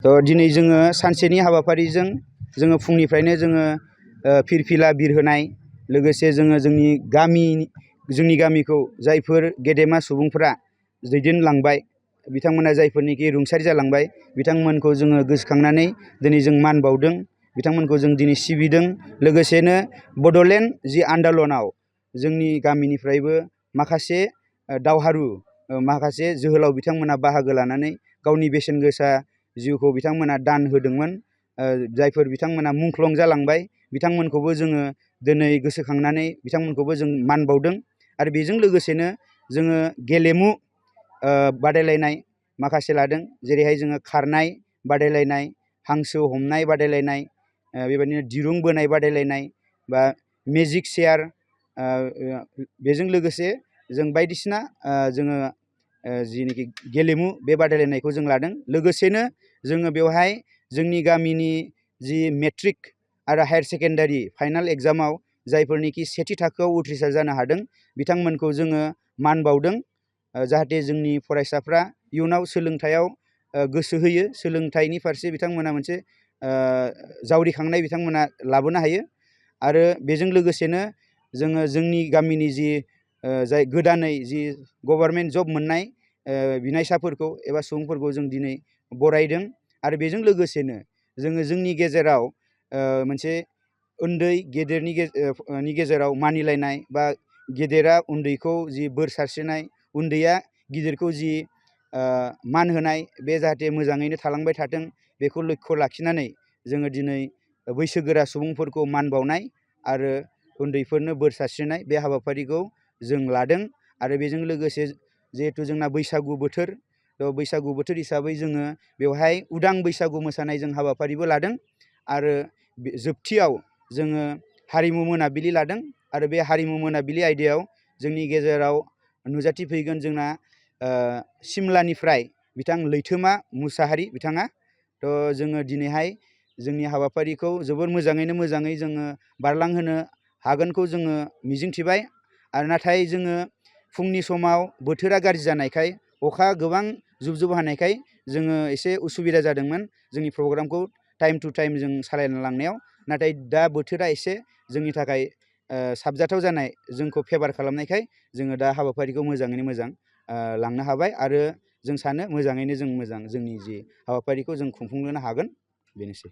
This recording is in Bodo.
दिनै जोङो सानसेनि हाबाफारिजों जोङो फुंनिफ्रायनो जोङो फिरफिला बिरहोनाय लोगोसे जोङो जोंनि गामिखौ जायफोर गेदेमा सुबुंफोरा दैदेनलांबाय बिथांमोना जायफोरनिखि रुंसारि जालांबाय बिथांमोनखौ जोङो गोसोखांनानै दिनै जों मान बावदों बिथांमोनखौ जों दिनै सिबिदों। लोगोसेनो बड'लेण्ड जि आन्दालनाव जोंनि गामिनिफ्रायबो माखासे दावहारु माखासे जोहोलाव बिथांमोना बाहागो लानानै गावनि बेसेन गोसा जिउखौ बिथांमोना दान होदोंमोन। जायफोर बिथांमोना मुंख्लं जालांबाय बिथांमोनखौबो जोङो दिनै गोसोखांनानै बिथांमोनखौबो जों मान बावदों। आरो बेजों लोगोसेनो जोङो गेलेमु बादायलायनाय माखासे लादों, जेरैहाय जोङो खारनाय बादायलायनाय, हांसो हमनाय बादायलायनाय, बेबायदिनो दिरुं बोनाय बादायलायनाय बा मेजिक चेयार, बेजों लोगोसे जों बायदिसिना जोङो जिनोखि गेलेमु बे बादायलायनायखौ जों लादों। लोगोसेनो जोङो बेवहाय जोंनि गामिनि जि मेट्रिक आरो हायार सेकेन्डारि फाइनाल एग्जामाव जायफोरनिखि सेथि थाखोआव उथ्रिसार जानो हादों बिथांमोनखौ जोङो मान बावदों। जाहाथे जोंनि फरायसाफ्रा इयुनाव सोलोंथायाव गोसो होयो, सोलोंथाइनि फारसे बिथांमोना मोनसे जावरिखांनाय बिथांमोना लाबोनो हायो। आरो बेजों लोगोसेनो जोङो जोंनि गामिनि जि जाय गोदानै जि गभर्नमेन्ट जब मोननाय बिनायसाफोरखौ एबा सुबुंफोरखौ जों दिनै बरायदों। आरो बेजों लोगोसेनो जोङो जोंनि गेजेराव मोनसे उन्दै गेदेरनि गेजेराव मानिलायनाय बा गेदेरा उन्दैखौ जि बोर सारस्रिनाय, उन्दैया गिदिरखौ जि मान होनाय, बे जाहाथे मोजाङैनो थालांबाय थाथों बेखौ लक्ष्य लाखिनानै जोङो दिनै बैसोगोरा सुबुंफोरखौ मान बावनाय आरो उन्दैफोरनो बोर सारस्रिनाय बे हाबाफारिखौ जों लादों। आरो बेजों लोगोसे जिहेथु जोंना बैसागु बोथोर, बैसागु बोथोर हिसाबै जोङो बेवहाय उदां बैसागु मोसानाय जों हाबाफारिबो लादों। आरो जोबथियाव जोङो हारिमु मोनाबिलि लादों। आरो बे हारिमु मोनाबिलि आयदायाव जोंनि गेजेराव नुजाथिफैगोन जोंना सिमलानिफ्राय बिथां लैथोमा मुसाहारि बिथाङा। जोङो दिनैहाय जोंनि हाबाफारिखौ जोबोर मोजाङै जोङो बारलांहोनो हागोनखौ जोङो मिजिंथिबाय। आरो नाथाय जोङो फुंनि समाव बोथोरा गाज्रि जानायखाय, अखा गोबां जुब जुब हानायखाय जोङो एसे उसुबिदा जादोंमोन जोंनि प्रग्रामखौ टाइम टु टाइम जों सालायना लांनायाव। नाथाय दा बोथोरा एसे जोंनि थाखाय साबजाथाव जानाय, जोंखौ फेभार खालामनायखाय जोङो दा हाबाफारिखौ मोजाङैनो मोजां लांनो हाबाय। आरो जों सानो मोजाङैनो जों मोजां जोंनि जि हाबाफारिखौ जों खुंफुंनो हागोन। बेनोसै।